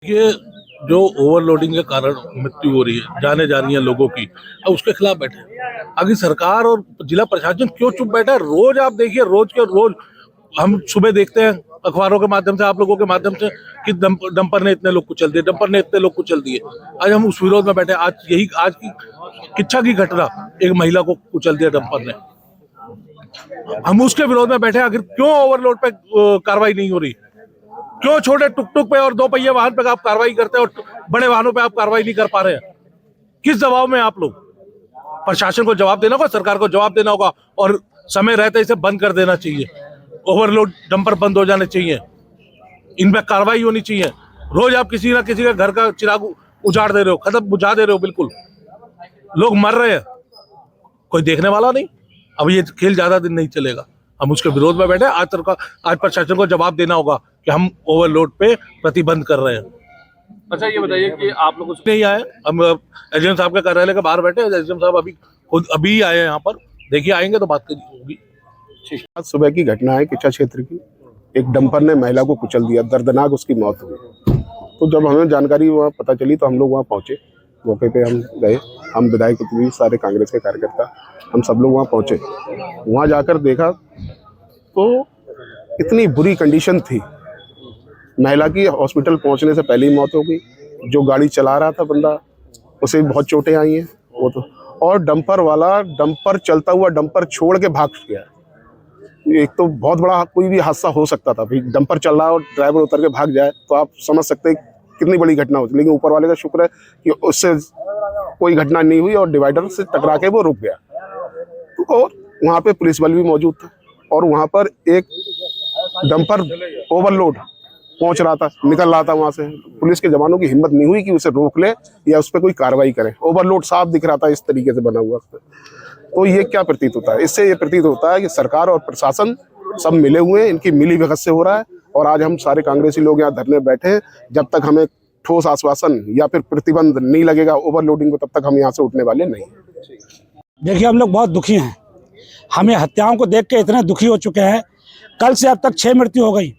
देखिए, जो ओवरलोडिंग के कारण मृत्यु हो रही है, जाने जा रही है लोगों की, अब उसके खिलाफ बैठे। आगे सरकार और जिला प्रशासन क्यों चुप बैठा है? रोज आप देखिए, रोज के रोज हम सुबह देखते हैं अखबारों के माध्यम से, आप लोगों के माध्यम से, कि डंपर ने इतने लोग कुचल दिए, डंपर ने इतने लोग कुचल दिए। आज हम उस विरोध में बैठे। आज की किच्छा की घटना, एक महिला को कुचल दिया डंपर ने, हम उसके विरोध में बैठे। आखिर क्यों ओवरलोड पे कार्रवाई नहीं हो रही? क्यों छोटे टुक टुक पे और दो पहिए वाहन पे आप कार्रवाई करते हैं और बड़े वाहनों पे आप कार्रवाई नहीं कर पा रहे हैं? किस दबाव में आप लोग? प्रशासन को जवाब देना होगा, सरकार को जवाब देना होगा, और समय रहते इसे बंद कर देना चाहिए। ओवरलोड डंपर बंद हो जाने चाहिए, इन पे कार्रवाई होनी चाहिए। रोज आप किसी ना किसी का घर का चिराग उजाड़ दे रहे हो, खत्म बुझा दे रहे हो, बिल्कुल लोग मर रहे हैं, कोई देखने वाला नहीं। अब ये खेल ज्यादा दिन नहीं चलेगा, हम उसके विरोध में बैठे। आज प्रशासन को जवाब देना होगा कि हम ओवरलोड पे प्रतिबंध कर रहे हैं। अच्छा, ये बताइए कि आप लोग नहीं आए, हम एसडीएम साहब के कार्यालय के बाहर बैठे। एसडीएम साहब अभी आए हैं यहाँ पर, देखिए आएंगे तो बात होगी। आज सुबह की घटना है किच्छा क्षेत्र की। एक डंपर ने महिला को कुचल दिया, दर्दनाक उसकी मौत हुई। तो जब हमें जानकारी वहाँ पता चली तो हम लोग वहाँ पहुँचे। मौके पे हम गए, हम विधायक भी, सारे कांग्रेस के कार्यकर्ता, हम सब लोग वहाँ पहुँचे। वहाँ जाकर देखा तो इतनी बुरी कंडीशन थी महिला की, हॉस्पिटल पहुँचने से पहले ही मौत हो गई। जो गाड़ी चला रहा था बंदा, उसे बहुत चोटें आई हैं वो तो। और डंपर वाला, डंपर चलता हुआ डंपर छोड़ के भाग गया। एक तो बहुत बड़ा कोई भी हादसा हो सकता था भाई, डंपर चल रहा है और ड्राइवर उतर के भाग जाए तो आप समझ सकते हैं कितनी बड़ी घटना होती। लेकिन ऊपर वाले का शुक्र है कि उससे कोई घटना नहीं हुई और डिवाइडर से टकरा के वो रुक गया। और वहाँ पे पुलिस बल भी मौजूद था और वहाँ पर एक डंपर ओवरलोड पहुँच रहा था, निकल रहा था वहाँ से। पुलिस के जवानों की हिम्मत नहीं हुई कि उसे रोक ले या उस पर कोई कार्रवाई करे। ओवरलोड साफ दिख रहा था इस तरीके से बना हुआ। तो ये क्या प्रतीत होता है? इससे ये प्रतीत होता है कि सरकार और प्रशासन सब मिले हुए हैं, इनकी मिली भगत से हो रहा है। और आज हम सारे कांग्रेसी लोग यहाँ धरने बैठे हैं। जब तक हमें ठोस आश्वासन या फिर प्रतिबंध नहीं लगेगा ओवरलोडिंग को, तब तक हम यहाँ से उठने वाले नहीं। देखिए, हम लोग बहुत दुखी हैं। हमें हत्याओं को देख के इतने दुखी हो चुके हैं। कल से अब तक 6 मृत्यु हो गई।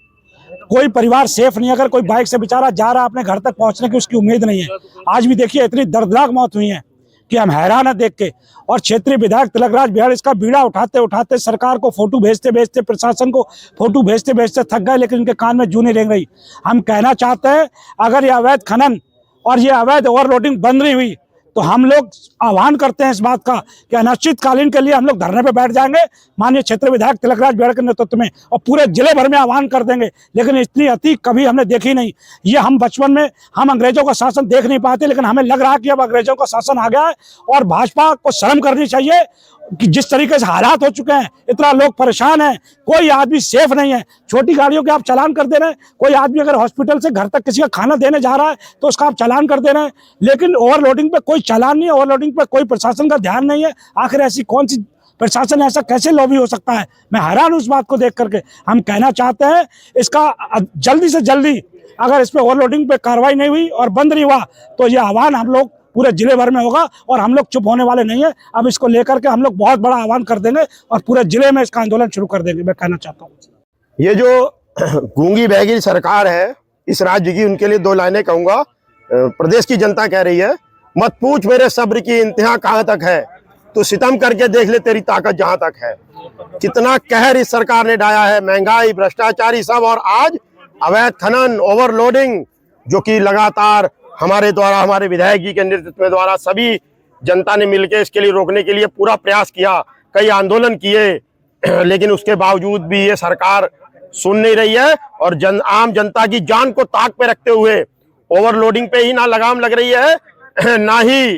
कोई परिवार सेफ नहीं। अगर कोई बाइक से बेचारा जा रहा, अपने घर तक पहुंचने की उसकी उम्मीद नहीं है। आज भी देखिए इतनी दर्दनाक मौत हुई है कि हम हैरान है देख के। और क्षेत्रीय विधायक तिलकराज बिहार इसका बीड़ा उठाते उठाते सरकार को फोटो भेजते भेजते, प्रशासन को फोटो भेजते भेजते थक गए, लेकिन उनके कान में जू नहीं रेंग रही। हम कहना चाहते हैं, अगर ये अवैध खनन और ये अवैध ओवरलोडिंग बंद नहीं हुई तो हम लोग आह्वान करते हैं इस बात का कि अनिश्चितकालीन के लिए हम लोग धरने पे बैठ जाएंगे माननीय क्षेत्रीय विधायक तिलकराज बिहार के नेतृत्व में, और पूरे जिले भर में आह्वान कर देंगे। लेकिन इतनी अति कभी हमने देखी नहीं। ये हम बचपन में हम अंग्रेजों का शासन देख नहीं पाते, लेकिन हमें लग रहा है कि अब अंग्रेजों का शासन आ गया है। और भाजपा को शर्म करनी चाहिए कि जिस तरीके से हालात हो चुके हैं, इतना लोग परेशान हैं, कोई आदमी सेफ नहीं है। छोटी गाड़ियों के आप चालान कर दे रहे हैं। कोई आदमी अगर हॉस्पिटल से घर तक किसी का खाना देने जा रहा है तो उसका आप चालान कर दे रहे हैं, लेकिन ओवरलोडिंग पे कोई चालान नहीं है, ओवरलोडिंग पे कोई प्रशासन का ध्यान नहीं है। आखिर ऐसी कौन सी प्रशासन, ऐसा कैसे लॉबी हो सकता है? मैं हैरान हूं इस बात को देख करके। हम कहना चाहते हैं इसका जल्दी से जल्दी, अगर इस पे ओवरलोडिंग पे कार्रवाई नहीं हुई और बंद नहीं हुआ तो ये आह्वान हम लोग पूरे जिले भर में होगा और हम लोग चुप होने वाले नहीं है। अब इसको लेकर के हम लोग बहुत बड़ा आह्वान कर देंगे और पूरे जिले में इसका आंदोलन शुरू कर देंगे। मैं कहना चाहता हूँ, ये जो गूंगी बहरी सरकार है इस राज्य की, उनके लिए 2 लाइनें कहूंगा। प्रदेश की जनता कह रही है, मत पूछ मेरे सब्र की इंतहा कहाँ तक है, तो सितम करके देख ले तेरी ताकत जहां तक है। कितना कहर इस सरकार ने ढाया है, महंगाई, भ्रष्टाचारी सब, और आज अवैध खनन, ओवरलोडिंग, जो कि लगातार हमारे द्वारा, हमारे विधायक जी के नेतृत्व में द्वारा सभी जनता ने मिलकर इसके लिए रोकने के लिए पूरा प्रयास किया, कई आंदोलन किए, लेकिन उसके बावजूद भी ये सरकार सुन नहीं रही है। और आम जनता की जान को ताक पे रखते हुए ओवरलोडिंग पे ही ना लगाम लग रही है ना ही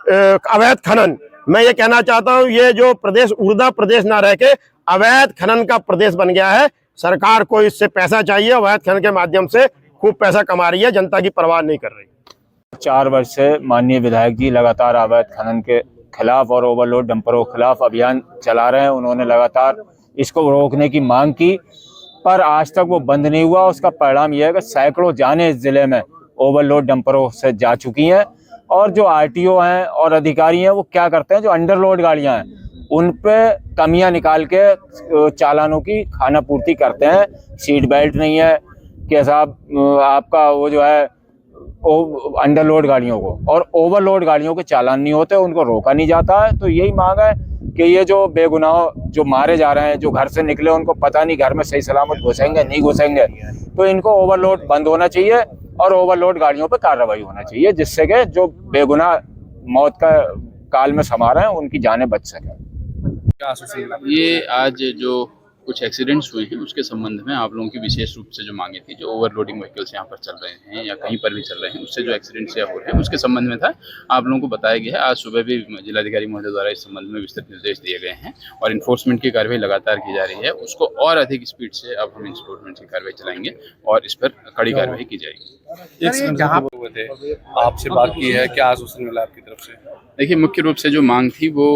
अवैध खनन। मैं ये कहना चाहता हूँ, ये जो प्रदेश उर्दा प्रदेश ना रह के अवैध खनन का प्रदेश बन गया है। सरकार को इससे पैसा चाहिए, अवैध खनन के माध्यम से खूब पैसा कमा रही है, जनता की परवाह नहीं कर रही। 4 वर्ष से माननीय विधायक जी लगातार अवैध खनन के खिलाफ और ओवरलोड डंपरों के खिलाफ अभियान चला रहे हैं। उन्होंने लगातार इसको रोकने की मांग की, पर आज तक वो बंद नहीं हुआ। उसका परिणाम यह है कि सैकड़ों जाने इस जिले में ओवरलोड डंपरों से जा चुकी हैं। और जो आरटीओ हैं और अधिकारी हैं वो क्या करते हैं, जो अंडरलोड गाड़ियां हैं उन पे कमियां निकाल के चालानों की खाना पूर्ति करते हैं। सीट बेल्ट नहीं है कि साहब आपका वो जो है अंडरलोड गाड़ियों को, और ओवरलोड गाड़ियों के चालान नहीं होते, उनको रोका नहीं जाता है। तो यही मांग है कि ये जो बेगुनाह जो मारे जा रहे हैं, जो घर से निकले उनको पता नहीं घर में सही सलामत घुसेंगे नहीं घुसेंगे, तो इनको ओवरलोड बंद होना चाहिए और ओवरलोड गाड़ियों पर कार्रवाई होना चाहिए, जिससे कि जो बेगुनाह मौत का काल में समा रहे हैं उनकी जानें बच सकें। क्या आश्वासन मिला? ये आज जो कुछ एक्सीडेंट्स हुए हैं उसके संबंध में आप लोगों की विशेष रूप से जो मांगे थी, जो ओवरलोडिंग व्हीकल्स यहाँ पर चल रहे हैं या कहीं पर भी चल रहे हैं, उससे जो एक्सीडेंट्स या हो रहे हैं उसके संबंध में था, आप लोगों को बताया गया है। आज सुबह भी जिलाधिकारी महोदय द्वारा इस संबंध में विस्तृत निर्देश दिए गए हैं और इन्फोर्समेंट की कार्रवाई लगातार की जा रही है। उसको और अधिक स्पीड से अब हम इन्फोर्समेंट की कार्रवाई चलाएंगे और इस पर कड़ी कार्रवाई की जाएगी। एक सेकंड जहाँ हुए थे आपसे बात की है, क्या आश्वासन मिला आपकी तरफ से? देखिए, मुख्य रूप से जो मांग थी वो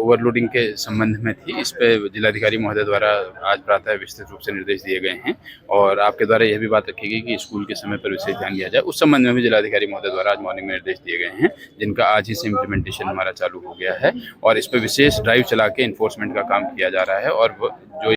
ओवरलोडिंग के संबंध में थी। इस पे जिलाधिकारी महोदय द्वारा आज प्रातः विस्तृत रूप से निर्देश दिए गए हैं और आपके द्वारा यह भी बात रखी गई कि स्कूल के समय पर विशेष ध्यान दिया जाए। उस संबंध में भी जिलाधिकारी महोदय द्वारा आज मॉर्निंग में निर्देश दिए गए हैं, जिनका आज ही से इम्प्लीमेंटेशन हमारा चालू हो गया है और इस पर विशेष ड्राइव चला के इन्फोर्समेंट का काम किया जा रहा है। और जो